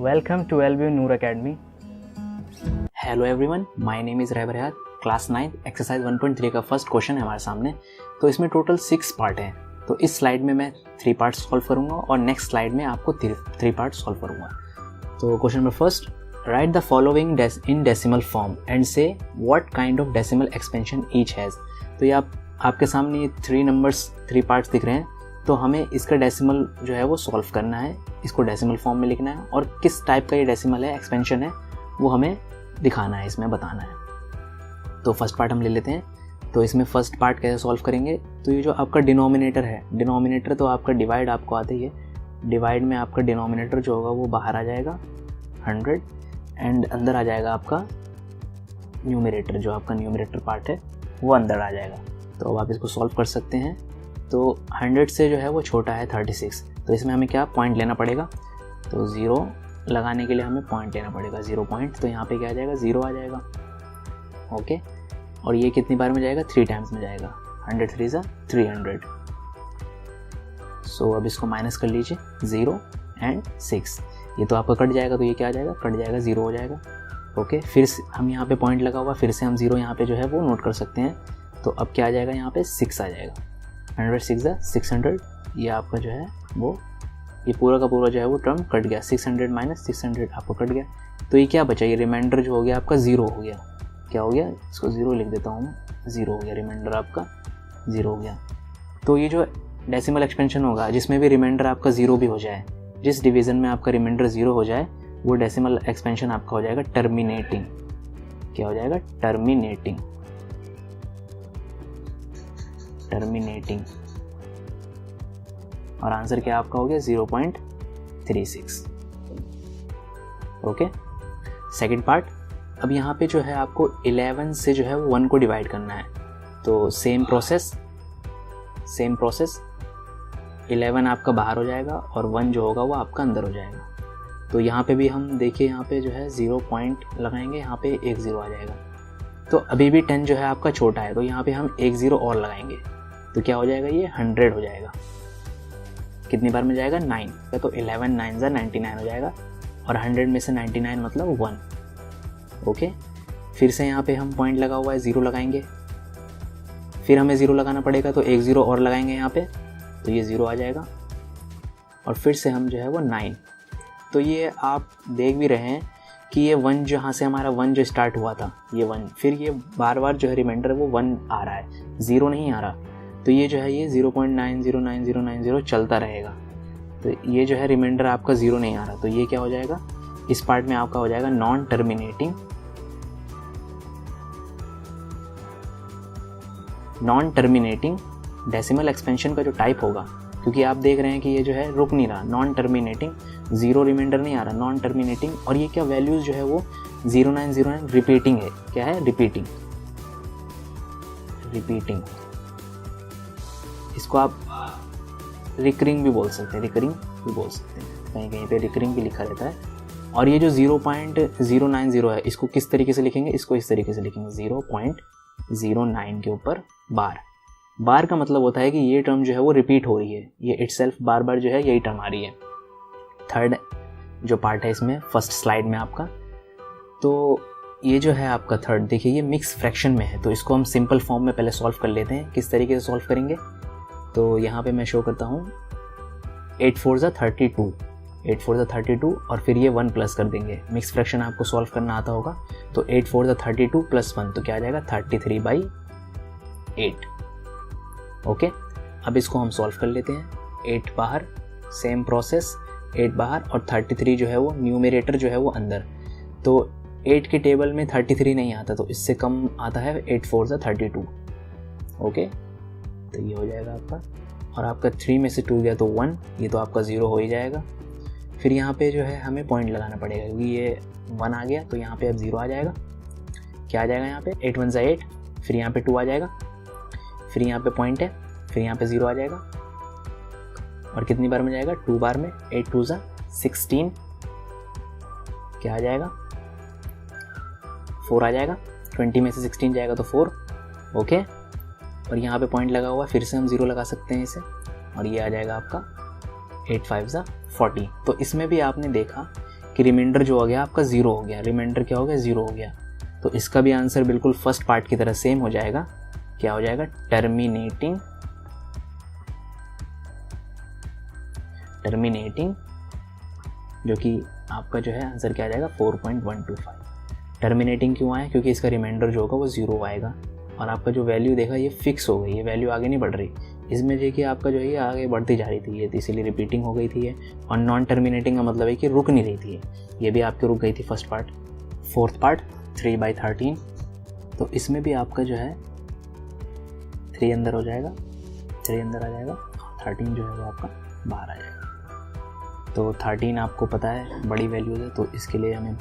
Welcome to LBU Noor Academy. Hello everyone, my name is Rahbar Hayat. Class 9 exercise 1.3 का first question है हमारे सामने। तो इसमें टोटल 6 पार्ट हैं। तो इस स्लाइड में मैं 3 पार्ट सॉल्व करूंगा और नेक्स्ट स्लाइड में आपको 3 पार्ट सॉल्व करूंगा। तो question number first, write the following in decimal form and say what kind of decimal expansion each has. तो ये आपके सामने ये 3 पार्ट्स दिख रहे हैं। तो हमें इसका डेसिमल जो है वो सॉल्व करना है, इसको डेसिमल फॉर्म में लिखना है और किस टाइप का ये डेसिमल है, एक्सपेंशन है, वो हमें दिखाना है, इसमें बताना है। तो फर्स्ट पार्ट हम ले लेते हैं। तो इसमें फर्स्ट पार्ट कैसे सॉल्व करेंगे, तो ये जो आपका डिनोमिनेटर है, डिनोमिनेटर तो आपका डिवाइड आपको आता ही है। डिवाइड में आपका डिनोमिनेटर जो होगा वो बाहर आ जाएगा 100 एंड अंदर आ जाएगा आपका न्यूमरेटर, जो आपका न्यूमरेटर पार्ट है वो अंदर आ जाएगा। तो अब आप इसको सॉल्व कर सकते हैं। तो 100 से जो है वो छोटा है 36। तो इसमें हमें क्या पॉइंट लेना पड़ेगा, तो 0 लगाने के लिए हमें पॉइंट लेना पड़ेगा, 0 पॉइंट। तो यहाँ पे क्या आ जाएगा, 0 आ जाएगा। ओके, और ये कितनी बार में जाएगा, 3 टाइम्स में जाएगा। 100 3 ज़ा 300। सो अब इसको माइनस कर लीजिए, 0 एंड 6। ये तो आपका कट जाएगा, तो ये क्या आ जाएगा, कट जाएगा, 0 हो जाएगा। ओके, फिर हम यहाँ पे पॉइंट लगा हुआ, फिर से हम 0 यहाँ पे जो है वो नोट कर सकते हैं। तो अब क्या आ जाएगा, यहाँ पे 6 आ जाएगा। 100 6 ज़ा 600। ये आपका जो है वो ये पूरा का पूरा जो है वो टर्म कट गया। 600 माइनस 600 आपको कट गया। तो ये क्या बचा, ये रिमाइंडर जो हो गया आपका 0 हो गया। क्या हो गया, इसको 0 लिख देता हूँ मैं, 0 हो गया, रिमाइंडर आपका 0 हो गया। तो ये जो डेसिमल एक्सपेंशन होगा जिसमें भी रिमाइंडर आपका 0 भी हो जाए, जिस डिवीज़न में आपका रिमाइंडर 0 हो जाए, वो डेसिमल एक्सपेंशन आपका हो जाएगा टर्मिनेटिंग। क्या हो जाएगा, टर्मिनेटिंग। और आंसर क्या आपका हो गया, 0.36। Okay, second part. अब यहाँ पे जो है आपको 11 से जो है वो 1 को डिवाइड करना है। तो सेम प्रोसेस 11 आपका बाहर हो जाएगा और 1 जो होगा वो आपका अंदर हो जाएगा। तो यहाँ पे भी हम देखिए, यहाँ पे जो है 0 पॉइंट लगाएंगे, यहाँ पे 1 0 आ जाएगा। तो अभी भी 10 जो है आपका छोटा है, तो यहाँ पे हम 1 0 और लगाएंगे। तो क्या हो जाएगा, ये 100 हो जाएगा। कितनी बार में जाएगा, 9। तो 11 9 ज़ा 99 हो जाएगा। और 100 में से 99 मतलब 1। ओके, फिर से यहाँ पे हम पॉइंट लगा हुआ है, 0 लगाएंगे, फिर हमें 0 लगाना पड़ेगा। तो 1 0 और लगाएंगे यहाँ पे, तो ये 0 आ जाएगा। और फिर से हम जो है वो 9। तो ये आप देख भी रहे हैं कि ये 1 जहाँ से हमारा 1 जो स्टार्ट हुआ था, ये 1, फिर ये बार बार जो है रिमाइंडर वो 1 आ रहा है, 0 नहीं आ रहा। तो ये जो है ये 0.909090 चलता रहेगा। तो ये जो है रिमाइंडर आपका 0 नहीं आ रहा। तो ये क्या हो जाएगा, इस पार्ट में आपका हो जाएगा नॉन टर्मिनेटिंग डेसिमल एक्सपेंशन का जो टाइप होगा, क्योंकि आप देख रहे हैं कि ये जो है रुक नहीं रहा, नॉन टर्मिनेटिंग, 0 रिमाइंडर नहीं आ रहा, नॉन टर्मिनेटिंग। और ये क्या वैल्यूज़ जो है वो 0909 रिपीटिंग है। क्या है, रिपीटिंग। इसको आप रिकरिंग भी बोल सकते हैं, कहीं कहीं पे रिकरिंग भी लिखा रहता है। और ये जो 0.090 है, इसको किस तरीके से लिखेंगे, इसको इस तरीके से लिखेंगे, 0.09 के ऊपर बार का मतलब होता है कि ये टर्म जो है वो रिपीट हो रही है, ये इटसेल्फ बार बार जो है यही टर्म आ रही है। थर्ड जो पार्ट है इसमें फर्स्ट स्लाइड में आपका, तो ये जो है आपका थर्ड, देखिए ये मिक्स फ्रैक्शन में है। तो इसको हम सिंपल फॉर्म में पहले सॉल्व कर लेते हैं। किस तरीके से सॉल्व करेंगे, तो यहाँ पे मैं शो करता हूँ, 8 4 ज़ा 32, 8 4 ज़ा 32 और फिर ये 1 प्लस कर देंगे। मिक्स फ्रैक्शन आपको सॉल्व करना आता होगा। तो 8 4 ज़ा 32 प्लस 1, तो क्या आ जाएगा, 33/8। ओके, अब इसको हम सॉल्व कर लेते हैं। 8 बाहर, सेम प्रोसेस, 8 बाहर और 33 जो है वो न्यूमरेटर जो है वो अंदर। तो 8 के टेबल में 33 नहीं आता, तो इससे कम आता है 8 4 ज़ा 32। ओके, तो ये हो जाएगा आपका। और आपका 3 में से 2 गया तो 1, ये तो आपका 0 हो ही जाएगा। फिर यहाँ पे जो है हमें पॉइंट लगाना पड़ेगा, क्योंकि ये 1 आ गया, तो यहाँ पे अब 0 आ जाएगा। क्या आ जाएगा यहाँ पे, 8 1 ज़ा 8, फिर यहाँ पे 2 आ जाएगा, फिर यहाँ पे पॉइंट है, फिर यहाँ पे 0 आ जाएगा। और कितनी बार में जाएगा, 2 बार में, 8 2 ज़ा 16, क्या आ जाएगा, 4 आ जाएगा। 20 में से 16 जाएगा तो 4। ओके, और यहाँ पे पॉइंट लगा हुआ, फिर से हम 0 लगा सकते हैं इसे, और ये आ जाएगा आपका 8 5 ज़ा 40। तो इसमें भी आपने देखा कि रिमाइंडर जो हो गया आपका 0 हो गया, रिमाइंडर क्या हो गया 0 हो गया। तो इसका भी आंसर बिल्कुल फर्स्ट पार्ट की तरह सेम हो जाएगा, क्या हो जाएगा टर्मिनेटिंग, जो कि आपका जो है आंसर क्या आ जाएगा 4.125। टर्मिनेटिंग क्यों आया, क्योंकि इसका रिमाइंडर जो होगा वो 0 आएगा और आपका जो वैल्यू देखा ये फिक्स हो गई, ये वैल्यू आगे नहीं बढ़ रही। इसमें देखिए आपका जो है ये आगे बढ़ती जा रही थी ये, इसीलिए रिपीटिंग हो गई थी ये। और नॉन टर्मिनेटिंग का मतलब है कि रुक नहीं रही थी ये भी आपकी रुक गई थी फर्स्ट पार्ट। फोर्थ पार्ट 3/13, तो इसमें भी आपका जो है 3 अंदर हो जाएगा, 3 अंदर आ जाएगा, 13 जो है वो आपका बाहर आ जाएगा। तो 13 आपको पता है बड़ी वैल्यूज है, तो इसके लिए हमें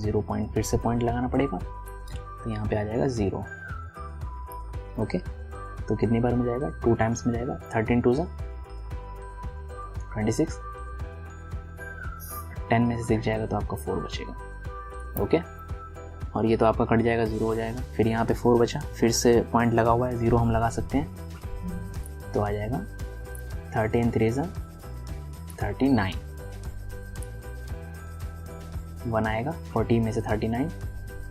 0 फिर से पॉइंट लगाना पड़ेगा, तो यहाँ पे आ जाएगा 0। ओके, तो कितनी बार में जाएगा 2 टाइम्स में जाएगा, 13 2 26, 10 में से 6 जाएगा तो आपका 4 बचेगा। ओके, और ये तो आपका कट जाएगा 0 हो जाएगा। फिर यहाँ पे 4 बचा, फिर से पॉइंट लगा हुआ है 0 हम लगा सकते हैं, तो आ जाएगा 13 3 39, 1 आएगा 40 में से 39,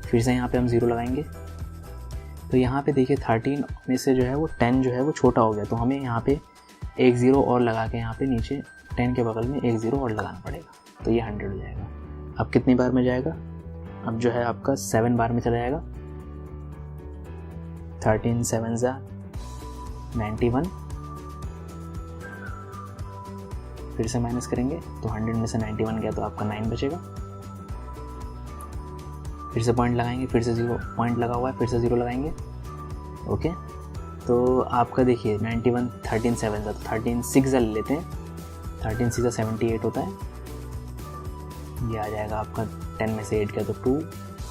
फिर से यहाँ पे हम 0 लगाएंगे। तो यहाँ पे देखिए 13 में से जो है वो 10 जो है वो छोटा हो गया, तो हमें यहाँ पे एक 0 और लगा के यहाँ पे नीचे 10 के बगल में एक 0 और लगाना पड़ेगा, तो ये 100 हो जाएगा। अब कितनी बार में जाएगा, अब जो है आपका 7 बार में चला जाएगा, 13 7 91, फिर से माइनस करेंगे तो 100 में से 91 गया तो आपका 9 बचेगा। फिर से पॉइंट लगाएंगे, फिर से 0 पॉइंट लगा हुआ है, फिर से 0 लगाएंगे। ओके, तो आपका देखिए 91 13 7 तो 13 6 ले लेते हैं, 13 6 78 होता है, ये आ जाएगा आपका 10 में से 8 गया तो 2।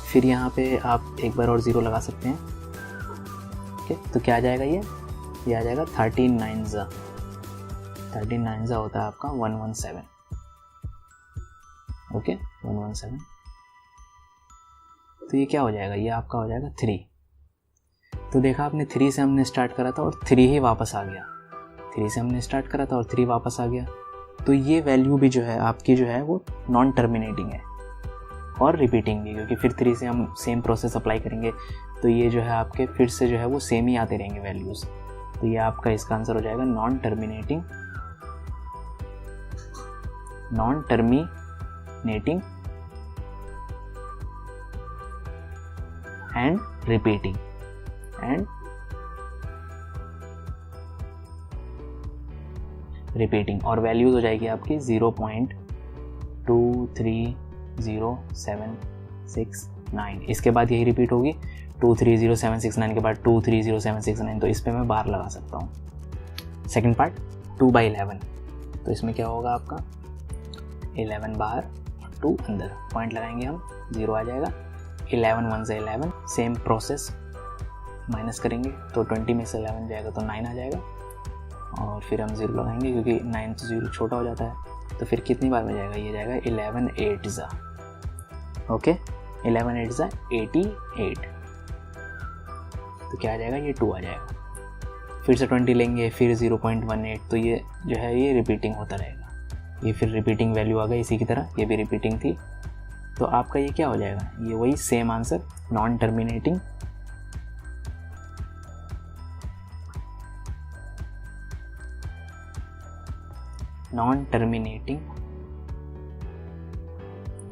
फिर यहाँ पे आप एक बार और 0 लगा सकते हैं। ओके, तो क्या आ जाएगा ये आ जाएगा 13 9 होता है आपका 117। ओके, 117, तो ये क्या हो जाएगा, ये आपका हो जाएगा 3। तो देखा आपने 3 से हमने स्टार्ट करा था और 3 ही वापस आ गया, 3 से हमने स्टार्ट करा था और 3 वापस आ गया। तो ये वैल्यू भी जो है आपकी जो है वो नॉन टर्मिनेटिंग है और रिपीटिंग भी, क्योंकि फिर 3 से हम सेम प्रोसेस अप्लाई करेंगे तो ये जो है आपके फिर से जो है वो सेम ही आते रहेंगे वैल्यूज़। तो ये आपका इसका आंसर हो जाएगा नॉन टर्मिनेटिंग एंड रिपीटिंग और वैल्यूज हो जाएगी आपकी 0.230769। इसके बाद यही रिपीट होगी 230769 के बाद 230769, तो इस पे मैं बार लगा सकता हूँ। सेकंड पार्ट 2/11, तो इसमें क्या होगा आपका 11 बाहर 2 अंदर, पॉइंट लगाएंगे हम 0 आ जाएगा। 11 1 से 11, सेम प्रोसेस, माइनस करेंगे तो 20 में से 11 जाएगा तो 9 आ जाएगा, और फिर हम 0 लगाएंगे क्योंकि 9 से 0 छोटा हो जाता है। तो फिर कितनी बार में जाएगा, ये जाएगा 11 8 जा। ओके, 11 8 जा 88, तो क्या आ जाएगा, ये 2 आ जाएगा। फिर से 20 लेंगे, फिर 0.18, तो ये जो है ये रिपीटिंग होता रहेगा। ये फिर रिपीटिंग वैल्यू आ गई इसी की तरह, ये भी रिपीटिंग थी। तो आपका ये क्या हो जाएगा, ये वही same answer non terminating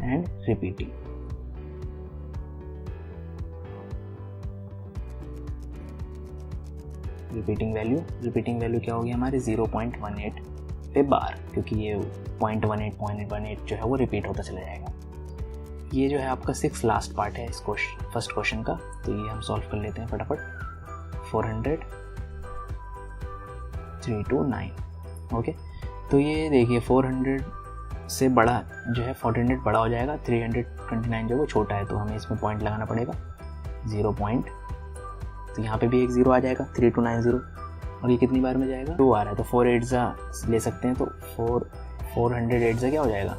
and repeating. Repeating value क्या होगी हमारी 0.18 पे बार, क्योंकि ये 0.18 जो है वो रिपीट होता चला जाएगा। ये जो है आपका 6 लास्ट पार्ट है इस फर्स्ट क्वेश्चन का, तो ये हम सॉल्व कर लेते हैं फटाफट। 400 329। ओके, तो ये देखिए 400 से बड़ा जो है 400 बड़ा हो जाएगा, 329 जो वो छोटा है, तो हमें इसमें पॉइंट लगाना पड़ेगा 0 पॉइंट, तो यहाँ पे भी एक 0 आ जाएगा 3290। और ये कितनी बार में जाएगा, 2 आ रहा है, तो 4 8 ले सकते हैं, तो 400 8 क्या हो जाएगा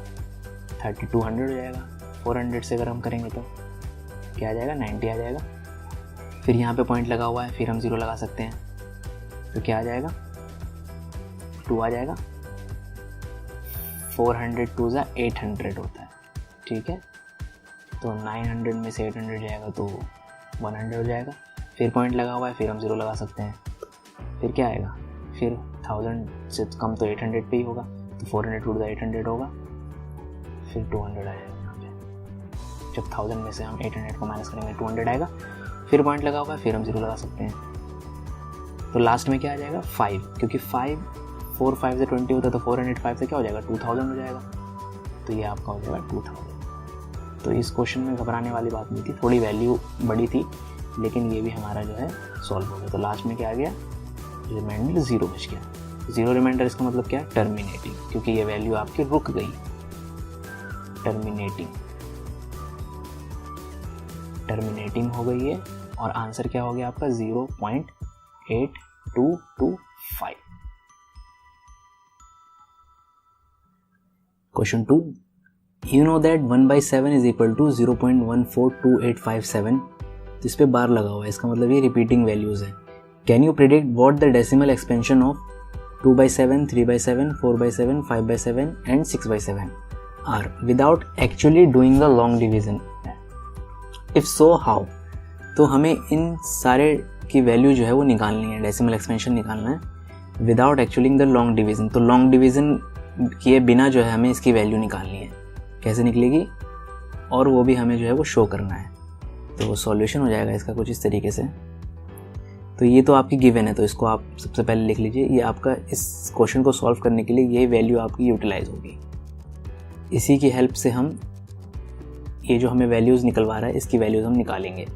3200 हो जाएगा। 400 से अगर हम करेंगे तो क्या आ जाएगा 90 आ जाएगा। फिर यहाँ पे पॉइंट लगा हुआ है, फिर हम 0 लगा सकते हैं, तो क्या आ जाएगा 2 आ जाएगा। 400 2 800 होता है, ठीक है। तो 900 में से 800 जाएगा तो 100 हो जाएगा। फिर पॉइंट लगा हुआ है, फिर हम 0 लगा सकते हैं। फिर क्या आएगा, फिर 1000 से कम तो 800 पे ही होगा, तो 400 टू द 800 होगा, फिर 200 आएगा यहाँ पे। जब 1000 में से हम 800 को माइनस करेंगे 200 आएगा। फिर पॉइंट लगा हुआ है, फिर हम 0 लगा सकते हैं। तो लास्ट में क्या आ जाएगा 5, क्योंकि 4 5 से 20 होता है, तो 405 से क्या हो जाएगा 2000 हो जाएगा। तो ये आपका हो जाएगा 2000। तो इस क्वेश्चन में घबराने वाली बात नहीं थी, थोड़ी वैल्यू बड़ी थी, लेकिन ये भी हमारा जो है सॉल्व हो गया। तो लास्ट में क्या आ गया, रिमाइंडर 0 बच गया। 0 रिमाइंडर इसका मतलब क्या है, टर्मिनेटिंग, क्योंकि ये वैल्यू आपकी रुक गई। टर्मिनेटिंग हो गई है, और आंसर क्या हो गया आपका 0.8225। Question 2, you know that 1/7 is equal to 0.142857। तो इस पे बार लगा हुआ है, इसका मतलब ये रिपीटिंग वैल्यूज है। Can you predict what the decimal expansion of 2/7, 3/7, 4/7, 5/7 and 6/7 are without actually doing the long division? If so how? तो हमें इन सारे की वैल्यू जो है वो निकालनी है, डेसिमल एक्सपेंशन निकालना है without actually the long division. तो लॉन्ग डिवीजन किए बिना जो है हमें इसकी वैल्यू निकालनी है। कैसे निकलेगी, और वो भी हमें जो है वो शो करना है। तो सॉल्यूशन हो जाएगा इसका कुछ इस तरीके से। तो ये तो आपकी गिवन है, तो इसको आप सबसे पहले लिख लीजिए। ये आपका इस क्वेश्चन को सॉल्व करने के लिए ये वैल्यू आपकी यूटिलाइज होगी। इसी की हेल्प से हम ये जो हमें वैल्यूज़ निकलवा रहा है इसकी वैल्यूज़ हम निकालेंगे।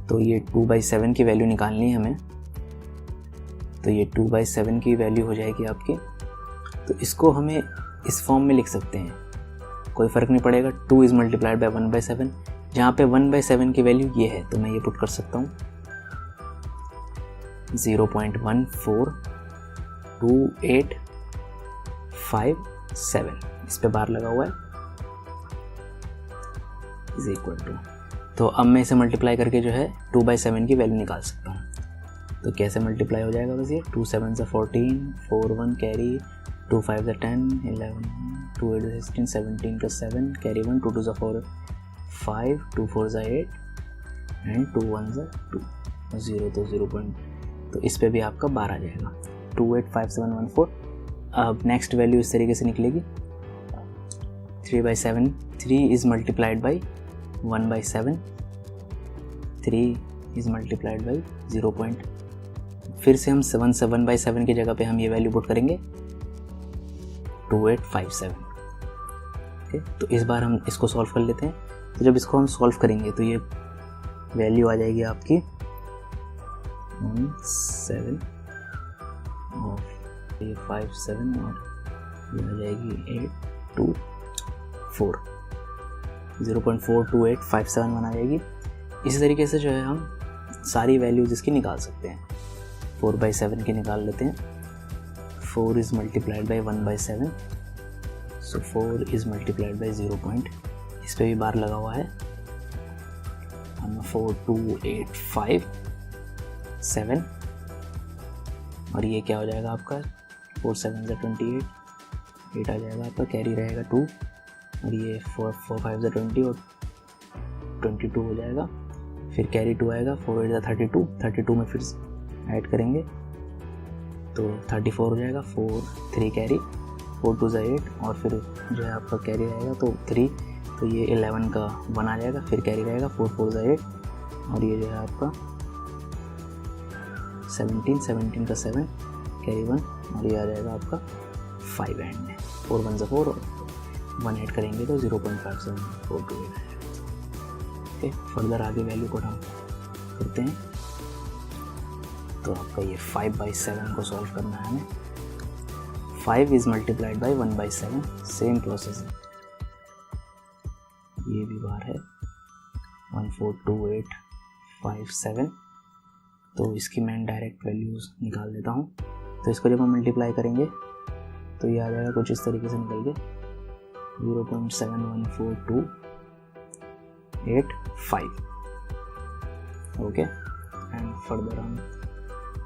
तो ये 2/7 की वैल्यू निकालनी है हमें। तो ये 2/7 की वैल्यू हो जाएगी आपकी। तो इसको हमें इस फॉर्म में लिख सकते हैं, कोई फ़र्क नहीं पड़ेगा। 2 इज़ मल्टीप्लाइड बाय 1/7, जहाँ पे 1/7 की वैल्यू ये है, तो मैं ये पुट कर सकता हूँ 0.142857। इस पे बार लगा हुआ है, इज इक्वल टू। तो अब मैं इसे मल्टीप्लाई करके जो है 2/7 की वैल्यू निकाल सकता हूँ। तो कैसे मल्टीप्लाई हो जाएगा बस ये 2 7 से 14, 4 1 कैरी, 2 5 से 10, 11, 2 8 से 16, 17 + 7 कैरी 1, 2 2 से 4 5, 2 4 से 8 एंड 2 1 से 2, 0 तो 0 पॉइंट। तो इस पे भी आपका 12 आ जाएगा, 285714। अब नेक्स्ट वैल्यू इस तरीके से निकलेगी 3/7, 3 is multiplied by 1/7, 3 is multiplied by 0. फिर से हम 1/7 की जगह पे हम ये वैल्यू पुट करेंगे 2857। ओके, तो इस बार हम इसको सॉल्व कर लेते हैं। तो जब इसको हम सॉल्व करेंगे तो ये वैल्यू आ जाएगी आपकी 7 और ये 57 और ये आ जाएगी 824, 0.42857 बना जाएगी। इसी तरीके से जो है हम सारी वैल्यूज इसकी निकाल सकते हैं। 4/7 की निकाल लेते हैं। 4 is multiplied by 1/7, so 4 is multiplied by 0. इस पर भी बार लगा हुआ है, 42857। और ये क्या हो जाएगा आपका 4 7 से 28, 8 आ जाएगा आपका, कैरी रहेगा 2, और ये 4 5 से 20 और 22 हो जाएगा। फिर कैरी 2 आएगा, 4 8 से 32, 32 में फिर ऐड करेंगे तो 34 हो जाएगा। 4 3 कैरी, 4 2 से 8 और फिर जो है आपका कैरी रहेगा तो 3, तो ये 11 का 1 आ जाएगा। फिर कैरी रहेगा 4 4 से 8 और ये जो है आपका 17 का 7 कैरी 1 और ये आ जाएगा आपका 5 एंड में 4 1 से 4 और 1 ऐड करेंगे तो 0.5742 है। ओके, फर्दर आगे वैल्यू को हम करते हैं। तो आपका ये 5/7 को सॉल्व करना है हमें। 5 is multiplied by 1/7, same process है। ये भी बार है 142857। तो इसकी मैं डायरेक्ट वैल्यूज़ निकाल देता हूँ। तो इसको जब हम मल्टीप्लाई करेंगे तो ये आ जाएगा कुछ इस तरीके से निकल के 0.714285। ओके, एंड फर्दर हम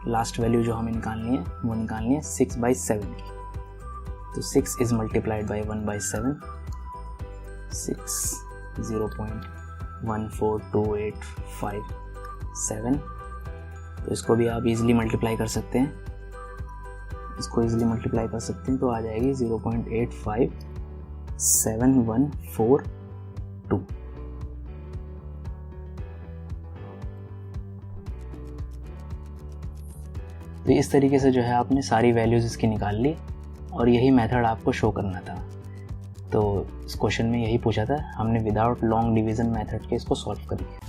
लास्ट वैल्यू जो हमें निकालनी है वो निकालनी है 6/7 की। तो 6 इज़ मल्टीप्लाइड बाई 1/7, 6 0.142857। तो इसको भी आप इजीली मल्टीप्लाई कर सकते हैं, तो आ जाएगी 0.857142। तो इस तरीके से जो है आपने सारी वैल्यूज़ इसकी निकाल ली और यही मेथड आपको शो करना था। तो इस क्वेश्चन में यही पूछा था, हमने विदाउट लॉन्ग डिवीज़न मेथड के इसको सॉल्व कर लिया।